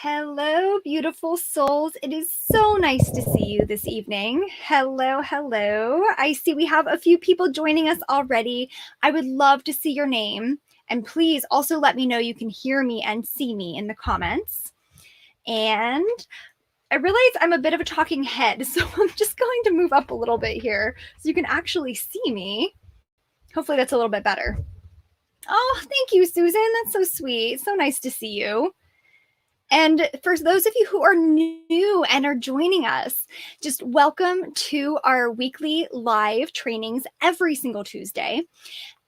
Hello, beautiful souls. It is so nice to see you this evening. Hello, hello. I see we have a few people joining us already. I would love to see your name. And please also let me know you can hear me and see me in the comments. And I realize I'm a bit of a talking head, so I'm just going to move up a little bit here so you can actually see me. Hopefully that's a little bit better. Oh, thank you, Susan. That's so sweet. So nice to see you. And for those of you who are new and are joining us, just welcome to our weekly live trainings every single Tuesday.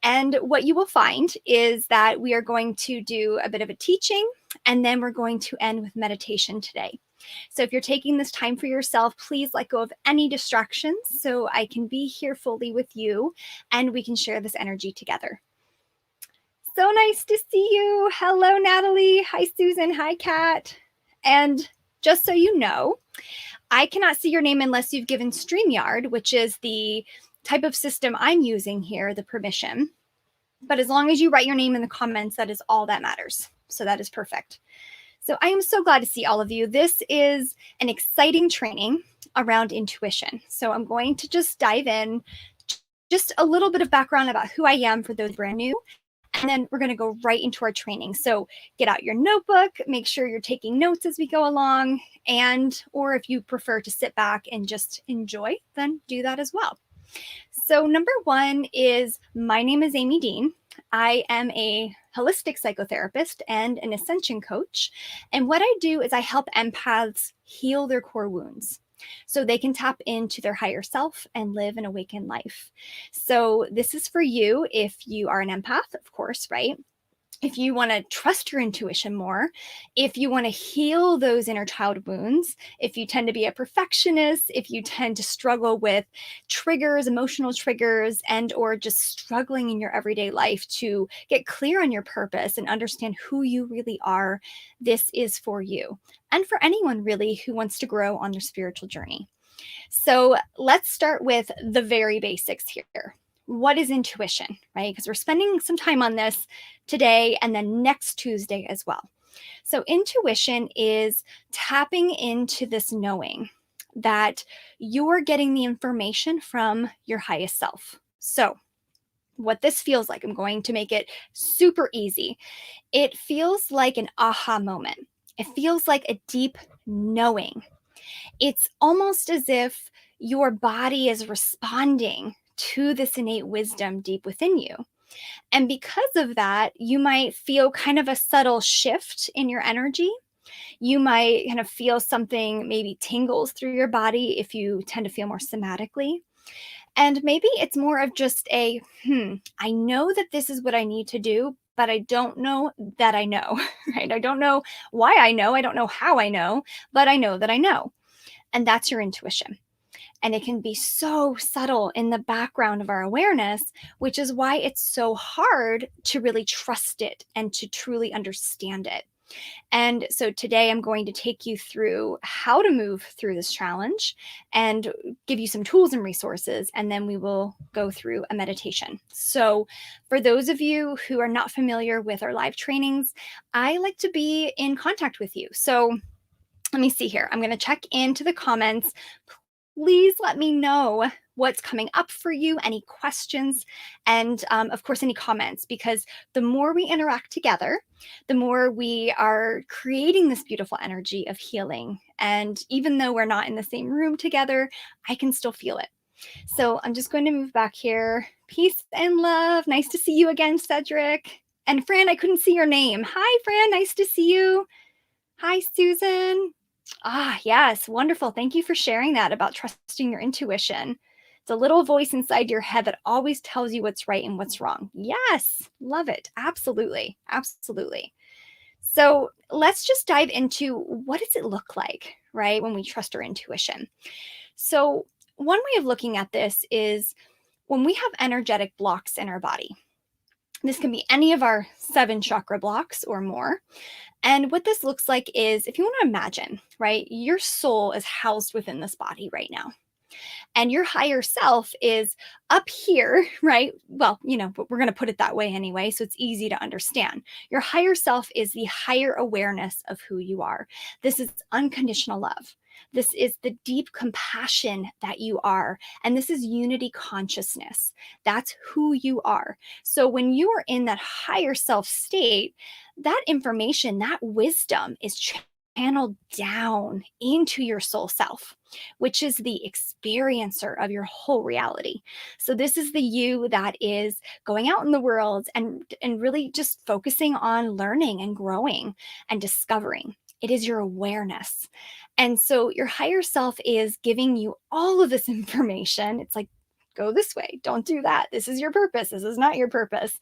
And what you will find is that we are going to do a bit of a teaching, and then we're going to end with meditation today. So if you're taking this time for yourself, please let go of any distractions so I can be here fully with you and we can share this energy together. So nice to see you. Hello, Natalie. Hi, Susan. Hi, Kat. And just so you know, I cannot see your name unless you've given StreamYard, which is the type of system I'm using here, the permission. But as long as you write your name in the comments, that is all that matters. So that is perfect. So I am so glad to see all of you. This is an exciting training around intuition. So I'm going to just dive in, just a little bit of background about who I am for those brand new. And then we're going to go right into our training. So get out your notebook, make sure you're taking notes as we go along, or if you prefer to sit back and just enjoy, then do that as well. So number one is, my name is Amy Dean. I am a holistic psychotherapist and an ascension coach. And what I do is I help empaths heal their core wounds, so they can tap into their higher self and live an awakened life. So this is for you if you are an empath, of course, right? If you want to trust your intuition more, if you want to heal those inner child wounds, if you tend to be a perfectionist, if you tend to struggle with triggers, emotional triggers, and or just struggling in your everyday life to get clear on your purpose and understand who you really are, this is for you. And for anyone really who wants to grow on their spiritual journey. So let's start with the very basics here. What is intuition, right? Because we're spending some time on this today and then next Tuesday as well. So intuition is tapping into this knowing that you're getting the information from your highest self. So what this feels like, I'm going to make it super easy. It feels like an aha moment. It feels like a deep knowing. It's almost as if your body is responding to this innate wisdom deep within you. And because of that, you might feel kind of a subtle shift in your energy. You might kind of feel something maybe tingles through your body if you tend to feel more somatically. And maybe it's more of just a, I know that this is what I need to do, but I don't know that I know, right? I don't know why I know. I don't know how I know, but I know that I know. And that's your intuition. And it can be so subtle in the background of our awareness, which is why it's so hard to really trust it and to truly understand it. And so today I'm going to take you through how to move through this challenge and give you some tools and resources, and then we will go through a meditation. So for those of you who are not familiar with our live trainings, I like to be in contact with you. So let me see here. I'm going to check into the comments. Please let me know what's coming up for you, any questions, and of course, any comments, because the more we interact together, the more we are creating this beautiful energy of healing. And even though we're not in the same room together, I can still feel it. So I'm just going to move back here. Peace and love. Nice to see you again, Cedric. And Fran, I couldn't see your name. Hi, Fran. Nice to see you. Hi, Susan. Yes, wonderful. Thank you for sharing that about trusting your intuition. It's a little voice inside your head that always tells you what's right and what's wrong. Yes, love it. Absolutely. Absolutely. So let's just dive into, what does it look like, right, when we trust our intuition? So one way of looking at this is when we have energetic blocks in our body. This can be any of our 7 chakra blocks or more. And what this looks like is, if you want to imagine, right, your soul is housed within this body right now. And your higher self is up here, right? Well, but we're going to put it that way anyway, so it's easy to understand. Your higher self is the higher awareness of who you are. This is unconditional love. This is the deep compassion that you are. And this is unity consciousness. That's who you are. So when you are in that higher self state, that information, that wisdom is channeled down into your soul self, which is the experiencer of your whole reality. So this is the you that is going out in the world and really just focusing on learning and growing and discovering. It is your awareness. And so your higher self is giving you all of this information. It's like, go this way, don't do that. This is your purpose. This is not your purpose.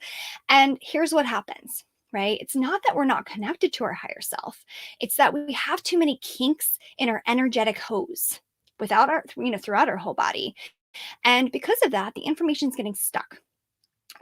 And here's what happens. Right? It's not that we're not connected to our higher self. It's that we have too many kinks in our energetic hose without our, throughout our whole body. And because of that, the information is getting stuck.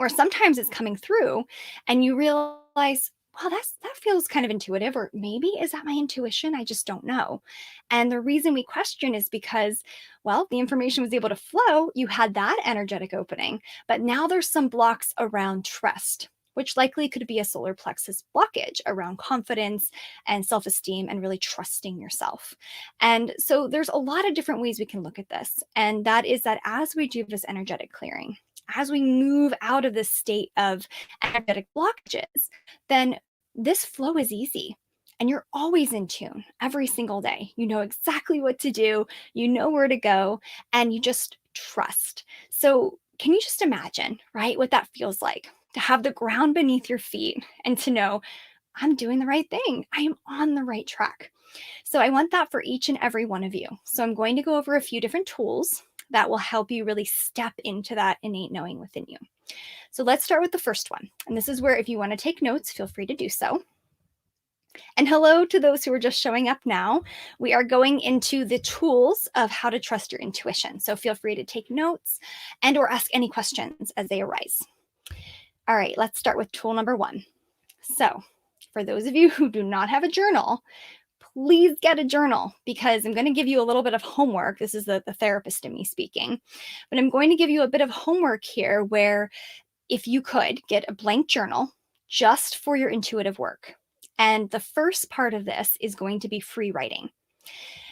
Or sometimes it's coming through and you realize, well, that feels kind of intuitive, or maybe is that my intuition? I just don't know. And the reason we question is because, well, the information was able to flow. You had that energetic opening, but now there's some blocks around trust, which likely could be a solar plexus blockage around confidence and self-esteem and really trusting yourself. And so there's a lot of different ways we can look at this. And that is that as we do this energetic clearing, as we move out of this state of energetic blockages, then this flow is easy. And you're always in tune every single day. You know exactly what to do, you know where to go, and you just trust. So, can you just imagine, right, what that feels like to have the ground beneath your feet and to know I'm doing the right thing? I am on the right track. So, I want that for each and every one of you. So, I'm going to go over a few different tools that will help you really step into that innate knowing within you. So let's start with the first one. And this is where, if you want to take notes, feel free to do so. And hello to those who are just showing up now. We are going into the tools of how to trust your intuition. So feel free to take notes and or ask any questions as they arise. All right, let's start with tool number 1. So for those of you who do not have a journal, please get a journal, because I'm going to give you a little bit of homework. This is the therapist in me speaking, but I'm going to give you a bit of homework here where if you could get a blank journal just for your intuitive work. And the first part of this is going to be free writing.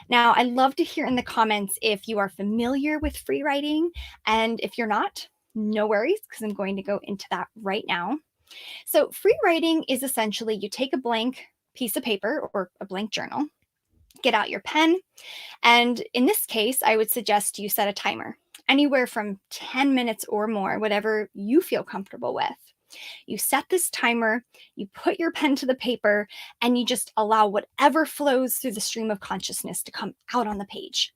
Now, I'd love to hear in the comments if you are familiar with free writing. And if you're not, no worries, because I'm going to go into that right now. So free writing is essentially you take a blank piece of paper or a blank journal, get out your pen, and in this case, I would suggest you set a timer, anywhere from 10 minutes or more, whatever you feel comfortable with. You set this timer, you put your pen to the paper, and you just allow whatever flows through the stream of consciousness to come out on the page.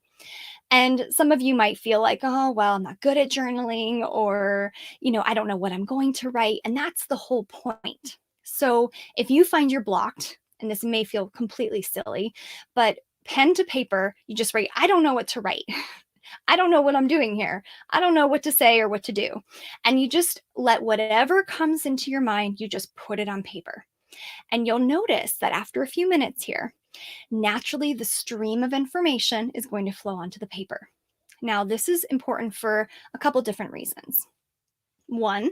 And some of you might feel like, oh, well, I'm not good at journaling, or, I don't know what I'm going to write. And that's the whole point. So if you find you're blocked, and this may feel completely silly, but pen to paper, you just write, I don't know what to write. I don't know what I'm doing here. I don't know what to say or what to do. And you just let whatever comes into your mind, you just put it on paper. And you'll notice that after a few minutes here, naturally the stream of information is going to flow onto the paper. Now, this is important for a couple different reasons. One,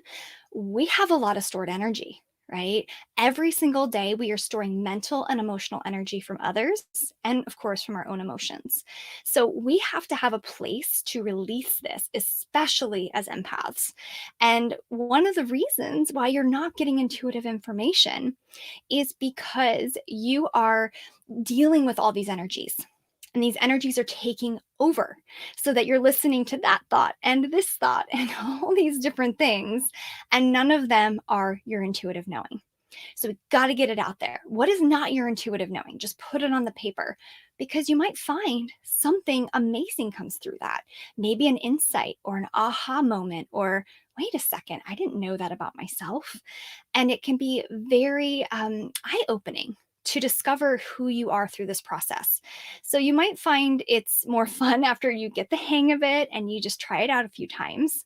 we have a lot of stored energy, right? Every single day, we are storing mental and emotional energy from others, and of course, from our own emotions. So we have to have a place to release this, especially as empaths. And one of the reasons why you're not getting intuitive information is because you are dealing with all these energies. And these energies are taking over, so that you're listening to that thought and this thought and all these different things. And none of them are your intuitive knowing. So we've got to get it out there. What is not your intuitive knowing? Just put it on the paper, because you might find something amazing comes through that. Maybe an insight or an aha moment, or wait a second, I didn't know that about myself. And it can be very eye-opening to discover who you are through this process. So you might find it's more fun after you get the hang of it and you just try it out a few times.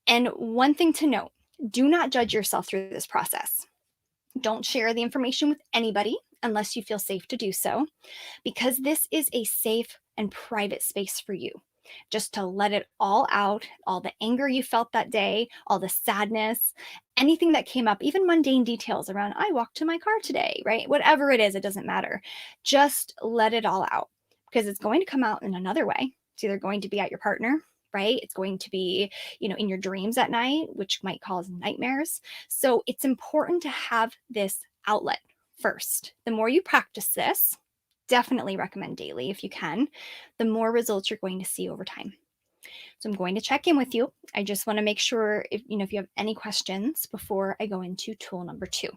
And one thing to note, do not judge yourself through this process. Don't share the information with anybody unless you feel safe to do so, because this is a safe and private space for you. just to let it all out, all the anger you felt that day, all the sadness, anything that came up, even mundane details around, I walked to my car today, right? Whatever it is, it doesn't matter. Just let it all out because it's going to come out in another way. It's either going to be at your partner, right? It's going to be, in your dreams at night, which might cause nightmares. So it's important to have this outlet first. The more you practice this, definitely recommend daily if you can, the more results you're going to see over time. So I'm going to check in with you. I just want to make sure if you have any questions before I go into tool number 2.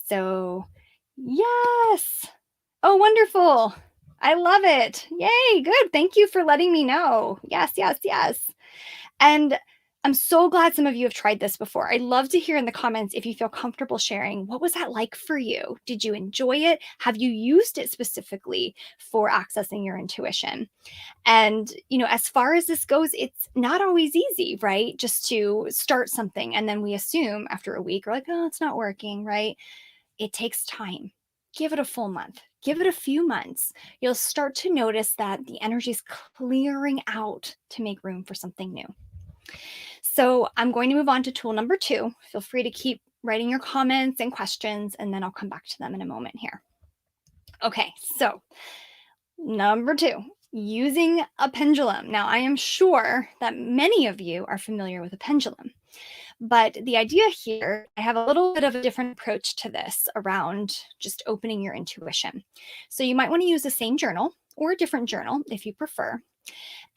So, yes. Oh, wonderful. I love it. Yay, good. Thank you for letting me know. Yes, yes, yes. And I'm so glad some of you have tried this before. I'd love to hear in the comments if you feel comfortable sharing. What was that like for you? Did you enjoy it? Have you used it specifically for accessing your intuition? And, as far as this goes, it's not always easy, right? Just to start something. And then we assume after a week, we're like, oh, it's not working, right? It takes time. Give it a full month. Give it a few months. You'll start to notice that the energy is clearing out to make room for something new. So I'm going to move on to tool number 2. Feel free to keep writing your comments and questions, and then I'll come back to them in a moment here. Okay, so number 2, using a pendulum. Now, I am sure that many of you are familiar with a pendulum, but the idea here, I have a little bit of a different approach to this around just opening your intuition. So you might want to use the same journal or a different journal if you prefer.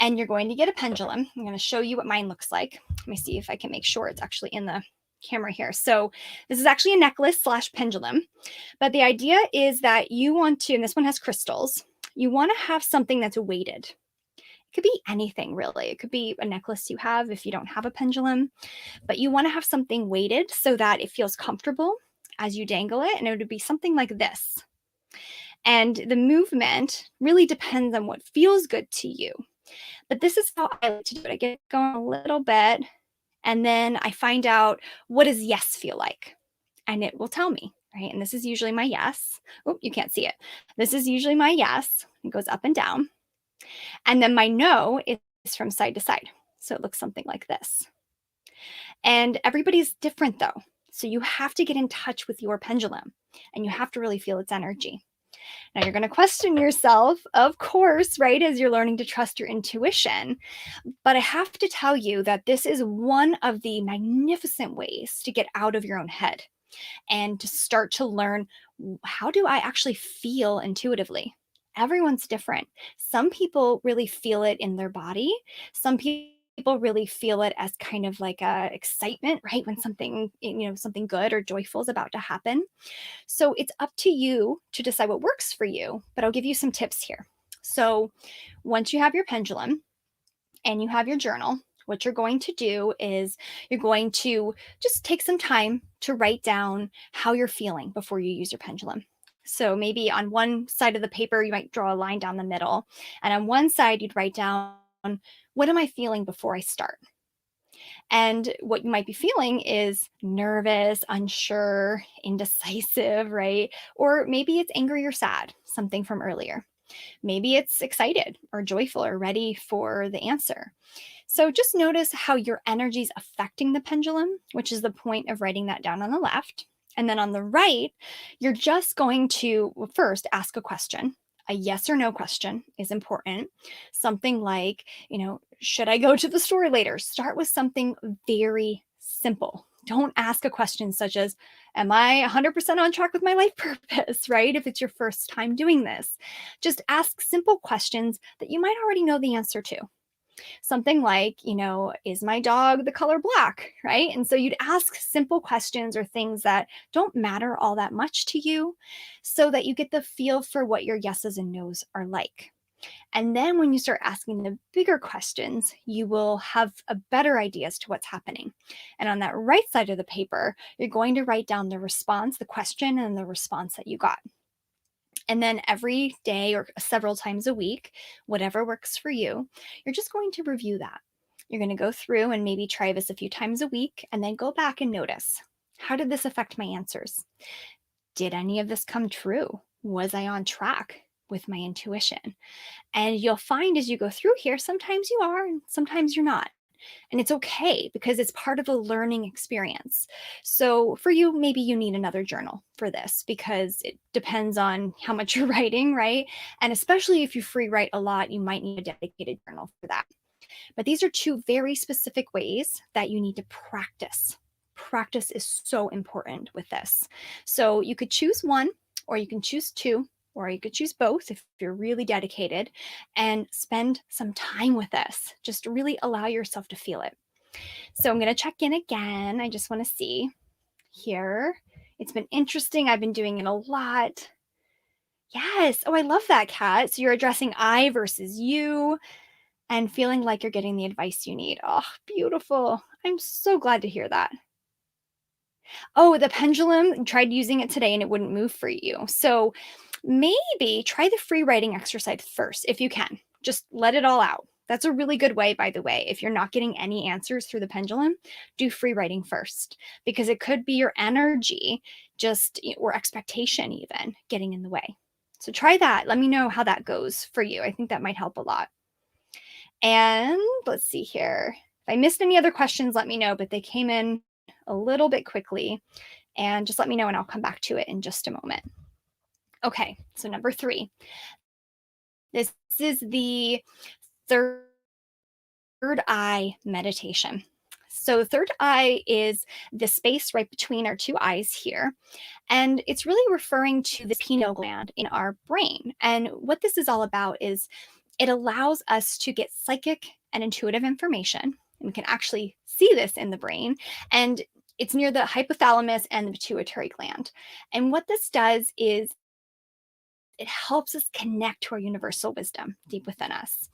And you're going to get a pendulum. I'm going to show you what mine looks like. Let me see if I can make sure it's actually in the camera here. So this is actually a necklace / pendulum. But the idea is that you want to, and this one has crystals, you want to have something that's weighted. It could be anything really. It could be a necklace you have if you don't have a pendulum, but you want to have something weighted so that it feels comfortable as you dangle it. And it would be something like this. And the movement really depends on what feels good to you. But this is how I like to do it. I get going a little bit, and then I find out, what does yes feel like? And it will tell me, right? And this is usually my yes. Oh, you can't see it. This is usually my yes. It goes up and down. And then my no is from side to side. So it looks something like this. And everybody's different though. So you have to get in touch with your pendulum and you have to really feel its energy. Now you're going to question yourself, of course, right, as you're learning to trust your intuition. But I have to tell you that this is one of the magnificent ways to get out of your own head and to start to learn, how do I actually feel intuitively? Everyone's different. Some people really feel it in their body. Some people really feel it as kind of like a excitement, right? When something, something good or joyful is about to happen. So it's up to you to decide what works for you, but I'll give you some tips here. So once you have your pendulum and you have your journal, what you're going to do is you're going to just take some time to write down how you're feeling before you use your pendulum. So maybe on one side of the paper, you might draw a line down the middle. And on one side, you'd write down, what am I feeling before I start? And what you might be feeling is nervous, unsure, indecisive, right? Or maybe it's angry or sad, something from earlier. Maybe it's excited or joyful or ready for the answer. So just notice how your energy is affecting the pendulum, which is the point of writing that down on the left. And then on the right, you're just going to first ask a question. A yes or no question is important. Something like, should I go to the store later? Start with something very simple. Don't ask a question such as, am I 100% on track with my life purpose, right? If it's your first time doing this, just ask simple questions that you might already know the answer to. Something like, is my dog the color black, right? And so you'd ask simple questions or things that don't matter all that much to you so that you get the feel for what your yeses and nos are like. And then when you start asking the bigger questions, you will have a better idea as to what's happening. And on that right side of the paper, you're going to write down the response, the question, and the response that you got. And then every day or several times a week, whatever works for you, you're just going to review that. You're going to go through and maybe try this a few times a week and then go back and notice, how did this affect my answers? Did any of this come true? Was I on track? with my intuition. And you'll find as you go through here, sometimes you are and sometimes you're not. And it's okay because it's part of a learning experience. So for you, maybe you need another journal for this because it depends on how much you're writing, right? And especially if you free write a lot, you might need a dedicated journal for that. But these are two very specific ways that you need to practice. Practice is so important with this. So you could choose one, or you can choose two, or you could choose both if you're really dedicated, and spend some time with this. Just really allow yourself to feel it. So I'm going to check in again. I just want to see here. It's been interesting. I've been doing it a lot. Yes. Oh, I love that, Kat. So you're addressing I versus you and feeling like you're getting the advice you need. Oh, beautiful. I'm so glad to hear that. Oh, the pendulum, tried using it today and it wouldn't move for you. So maybe try the free writing exercise first if you can. Just let it all out. That's a really good way, by the way. If you're not getting any answers through the pendulum, do free writing first because it could be your energy, just or expectation, even getting in the way. So try that. Let me know how that goes for you. I think that might help a lot. And let's see here. If I missed any other questions, let me know, but they came in a little bit quickly. And just let me know and I'll come back to it in just a moment. Okay, so number 3. This is the third eye meditation. So, third eye is the space right between our two eyes here. And it's really referring to the pineal gland in our brain. And what this is all about is it allows us to get psychic and intuitive information. And we can actually see this in the brain. And it's near the hypothalamus and the pituitary gland. And what this does is it helps us connect to our universal wisdom deep within us.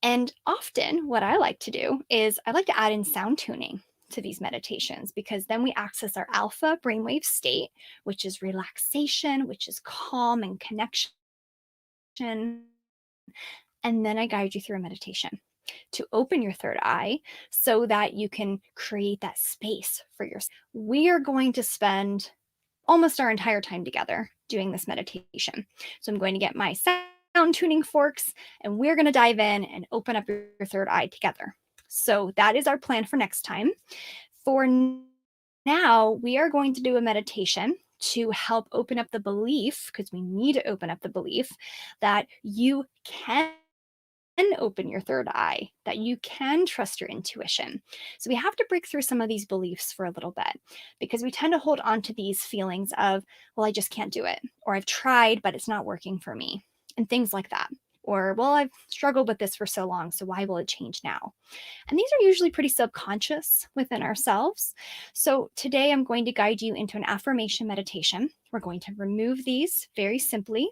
And often, what I like to do is I like to add in sound tuning to these meditations because then we access our alpha brainwave state, which is relaxation, which is calm and connection. And then I guide you through a meditation to open your third eye so that you can create that space for yourself. We are going to spend almost our entire time together doing this meditation. So I'm going to get my sound tuning forks and we're going to dive in and open up your third eye together. So that is our plan for next time. For now, we are going to do a meditation to help open up the belief, because we need to open up the belief that you can open your third eye, that you can trust your intuition. So we have to break through some of these beliefs for a little bit because we tend to hold on to these feelings of, well, I just can't do it, or I've tried, but it's not working for me, and things like that. Or, well, I've struggled with this for so long, so why will it change now? And these are usually pretty subconscious within ourselves. So today I'm going to guide you into an affirmation meditation. We're going to remove these very simply.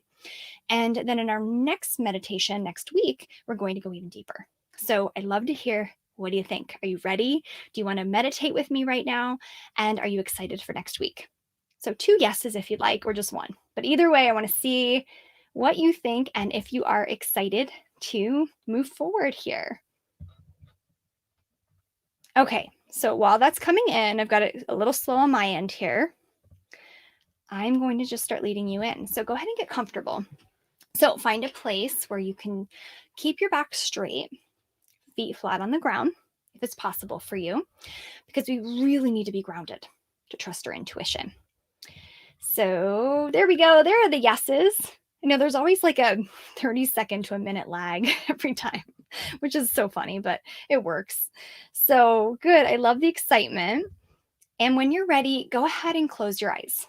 And then in our next meditation next week, we're going to go even deeper. So I'd love to hear, what do you think? Are you ready? Do you want to meditate with me right now? And are you excited for next week? So 2 yeses if you'd like, or just 1. But either way, I want to see what you think and if you are excited to move forward here. Okay, so while that's coming in, I've got it a little slow on my end here. I'm going to just start leading you in. So go ahead and get comfortable. So find a place where you can keep your back straight, feet flat on the ground, if it's possible for you, because we really need to be grounded to trust our intuition. So there we go. There are the yeses. I know there's always like a 30-second to a minute lag every time, which is so funny, but it works. So good. I love the excitement. And when you're ready, go ahead and close your eyes.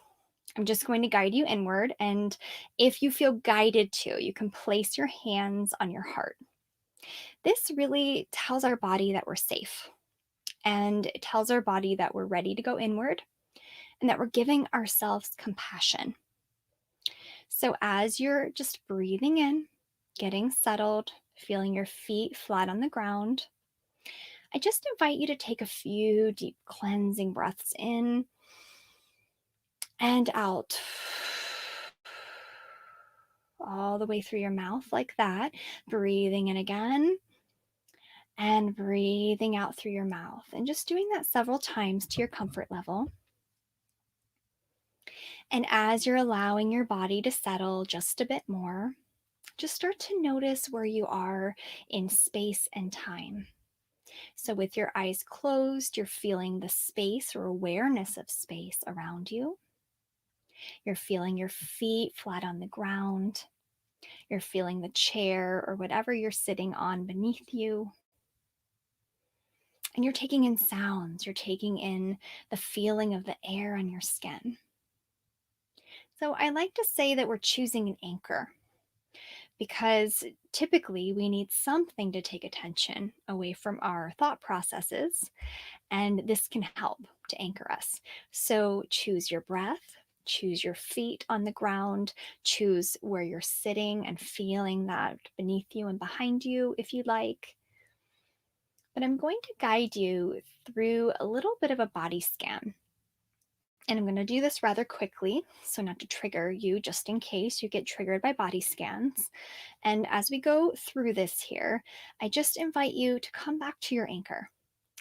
I'm just going to guide you inward. And if you feel guided to, you can place your hands on your heart. This really tells our body that we're safe. And it tells our body that we're ready to go inward and that we're giving ourselves compassion. So as you're just breathing in, getting settled, feeling your feet flat on the ground, I just invite you to take a few deep cleansing breaths in and out. All the way through your mouth like that. Breathing in again and breathing out through your mouth. And just doing that several times to your comfort level. And as you're allowing your body to settle just a bit more, just start to notice where you are in space and time. So, with your eyes closed, you're feeling the space or awareness of space around you. You're feeling your feet flat on the ground. You're feeling the chair or whatever you're sitting on beneath you. And you're taking in sounds. You're taking in the feeling of the air on your skin. So, I like to say that we're choosing an anchor because typically we need something to take attention away from our thought processes, and this can help to anchor us. So choose your breath, choose your feet on the ground, choose where you're sitting and feeling that beneath you and behind you if you like. But I'm going to guide you through a little bit of a body scan. And I'm going to do this rather quickly, so not to trigger you just in case you get triggered by body scans. And as we go through this here, I just invite you to come back to your anchor,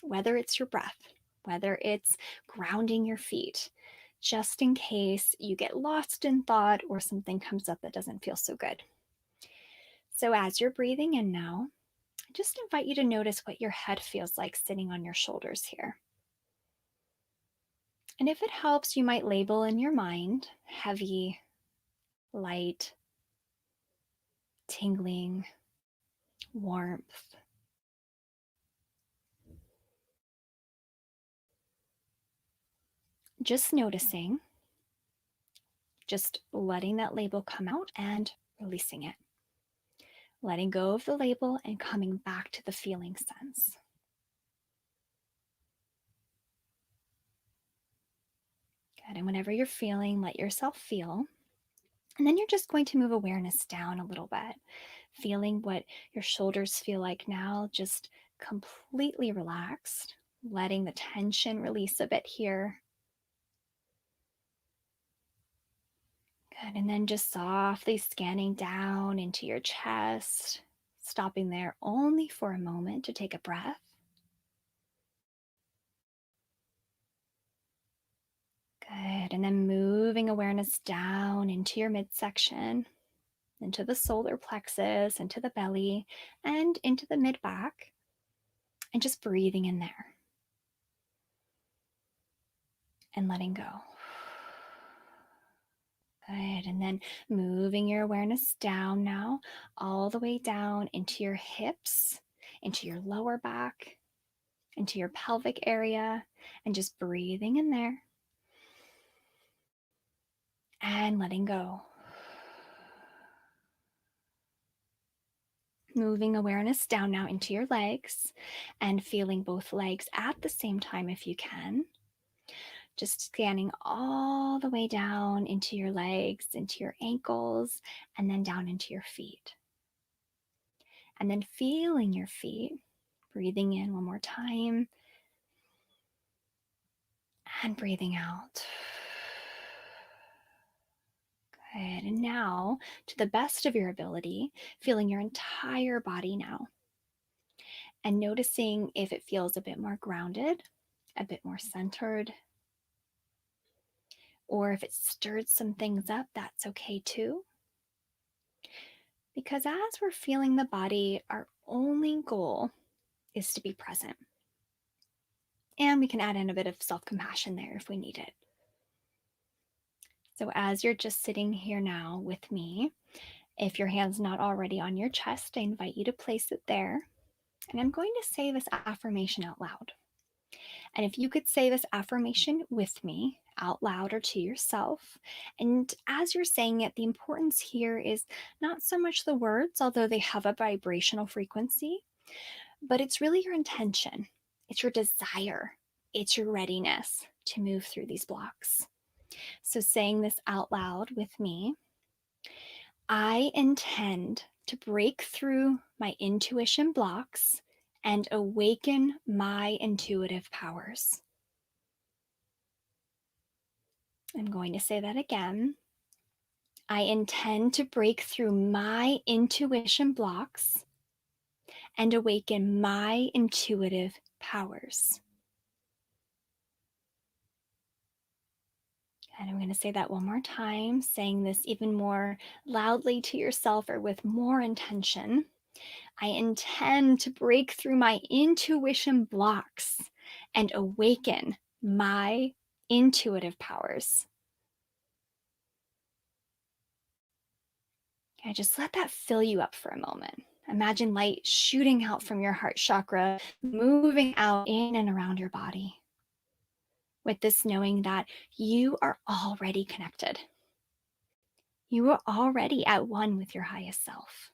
whether it's your breath, whether it's grounding your feet, just in case you get lost in thought or something comes up that doesn't feel so good. So as you're breathing in now, I just invite you to notice what your head feels like sitting on your shoulders here. And if it helps, you might label in your mind heavy, light, tingling, warmth. Just noticing, just letting that label come out and releasing it. Letting go of the label and coming back to the feeling sense. Good. And whenever you're feeling, let yourself feel. And then you're just going to move awareness down a little bit, feeling what your shoulders feel like now, just completely relaxed, letting the tension release a bit here. Good. And then just softly scanning down into your chest, stopping there only for a moment to take a breath. Good. And then moving awareness down into your midsection, into the solar plexus, into the belly, and into the mid back, and just breathing in there and letting go. Good. And then moving your awareness down now, all the way down into your hips, into your lower back, into your pelvic area, and just breathing in there and letting go. Moving awareness down now into your legs and feeling both legs at the same time if you can. Just scanning all the way down into your legs, into your ankles, and then down into your feet. And then feeling your feet, breathing in one more time, and breathing out. Good. And now, to the best of your ability, feeling your entire body now. And noticing if it feels a bit more grounded, a bit more centered, or if it stirred some things up, that's okay too. Because as we're feeling the body, our only goal is to be present. And we can add in a bit of self-compassion there if we need it. So as you're just sitting here now with me, if your hand's not already on your chest, I invite you to place it there. And I'm going to say this affirmation out loud. And if you could say this affirmation with me out loud or to yourself, and as you're saying it, the importance here is not so much the words, although they have a vibrational frequency, but it's really your intention. It's your desire. It's your readiness to move through these blocks. So saying this out loud with me, I intend to break through my intuition blocks and awaken my intuitive powers. I'm going to say that again. I intend to break through my intuition blocks and awaken my intuitive powers. And I'm going to say that one more time, saying this even more loudly to yourself or with more intention. I intend to break through my intuition blocks and awaken my intuitive powers. Okay, just let that fill you up for a moment. Imagine light shooting out from your heart chakra, moving out in and around your body. With this knowing that you are already connected. You are already at one with your highest self.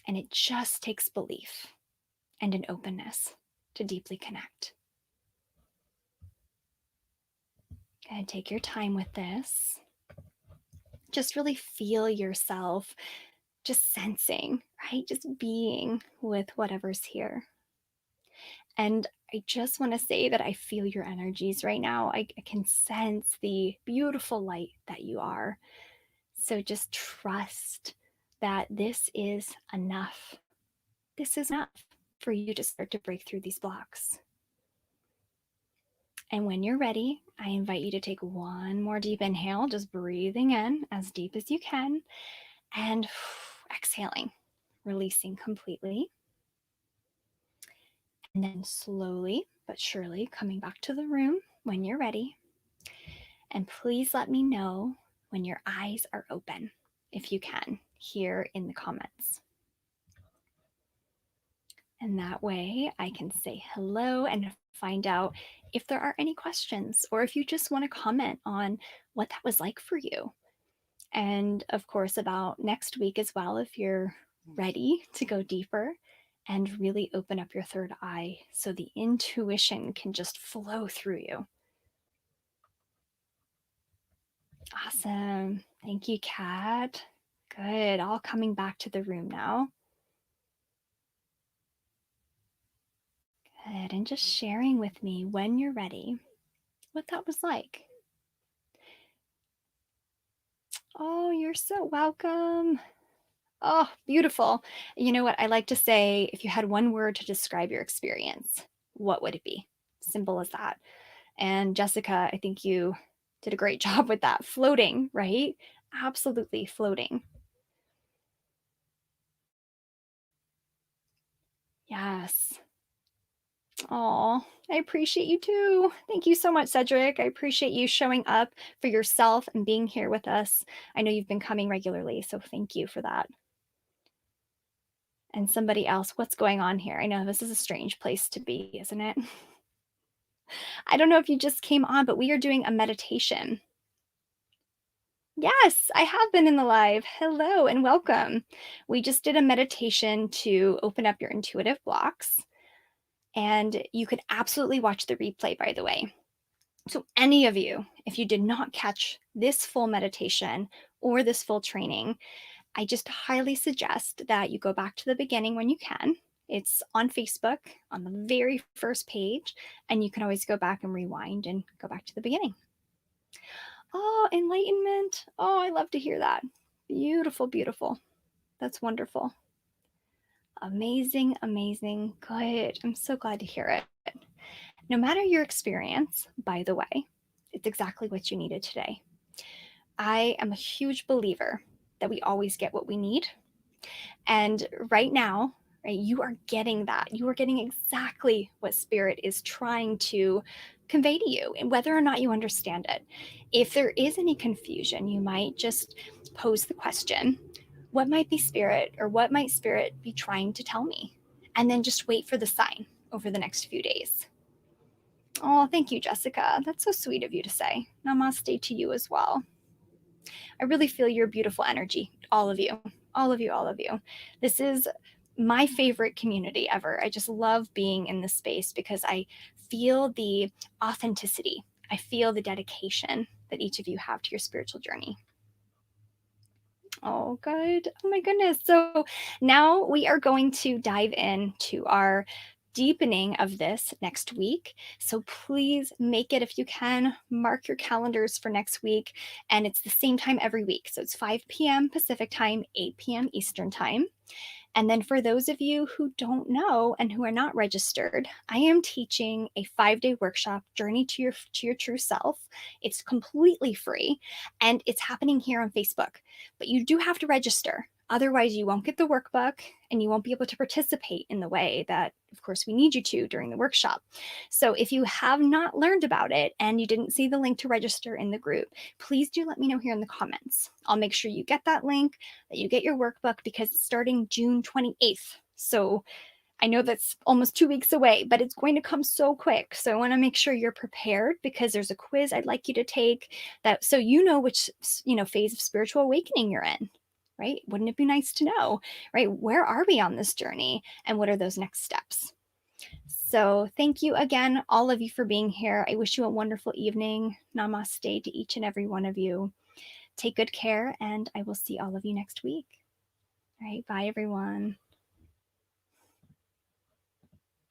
And it just takes belief and an openness to deeply connect. And take your time with this. Just really feel yourself just sensing, right? Just being with whatever's here. And I just want to say that I feel your energies right now. I can sense the beautiful light that you are. So just trust that this is enough. This is enough for you to start to break through these blocks. And when you're ready, I invite you to take one more deep inhale, just breathing in as deep as you can, and exhaling, releasing completely. And then slowly but surely coming back to the room when you're ready. And please let me know when your eyes are open, if you can, here in the comments. And that way I can say hello and find out if there are any questions or if you just want to comment on what that was like for you. And of course, about next week as well, if you're ready to go deeper and really open up your third eye so the intuition can just flow through you. Awesome. Thank you, Kat. Good. All coming back to the room now. Good. And just sharing with me when you're ready what that was like. Oh, you're so welcome. Oh, beautiful. You know what? I like to say if you had one word to describe your experience, what would it be? Simple as that. And Jessica, I think you did a great job with that. Floating, right? Absolutely floating. Yes. Oh, I appreciate you too. Thank you so much, Cedric. I appreciate you showing up for yourself and being here with us. I know you've been coming regularly, so thank you for that. And somebody else, what's going on here? I know this is a strange place to be, isn't it? I don't know if you just came on, but we are doing a meditation. Yes, I have been in the live. Hello and welcome. We just did a meditation to open up your intuitive blocks. And you could absolutely watch the replay, by the way. So, any of you, if you did not catch this full meditation or this full training, I just highly suggest that you go back to the beginning when you can. It's on Facebook on the very first page, and you can always go back and rewind and go back to the beginning. Oh, enlightenment. Oh, I love to hear that. Beautiful, beautiful. That's wonderful. Amazing, amazing. Good. I'm so glad to hear it. No matter your experience, by the way, it's exactly what you needed today. I am a huge believer that we always get what we need. And right now, right, you are getting that. You are getting exactly what Spirit is trying to convey to you, and whether or not you understand it. If there is any confusion, you might just pose the question, what might be Spirit, or what might Spirit be trying to tell me? And then just wait for the sign over the next few days. Oh, thank you, Jessica. That's so sweet of you to say. Namaste to you as well. I really feel your beautiful energy, all of you, all of you, all of you. This is my favorite community ever. I just love being in this space because I feel the authenticity. I feel the dedication that each of you have to your spiritual journey. Oh, good. Oh my goodness. So now we are going to dive into our deepening of this next week. So please make it, if you can, mark your calendars for next week. And it's the same time every week. So it's 5 p.m. Pacific time, 8 p.m. Eastern time. And then for those of you who don't know and who are not registered, I am teaching a 5-day workshop, Journey to your True Self. It's completely free and it's happening here on Facebook. But you do have to register. Otherwise, you won't get the workbook and you won't be able to participate in the way that, of course, we need you to during the workshop. So if you have not learned about it and you didn't see the link to register in the group, please do let me know here in the comments. I'll make sure you get that link, that you get your workbook, because it's starting June 28th. So I know that's almost 2 weeks away, but it's going to come so quick. So I want to make sure you're prepared, because there's a quiz I'd like you to take, that so you know which phase of spiritual awakening you're in. Right? Wouldn't it be nice to know, right? Where are we on this journey and what are those next steps? So thank you again, all of you, for being here. I wish you a wonderful evening. Namaste to each and every one of you. Take good care, and I will see all of you next week. All right, bye everyone.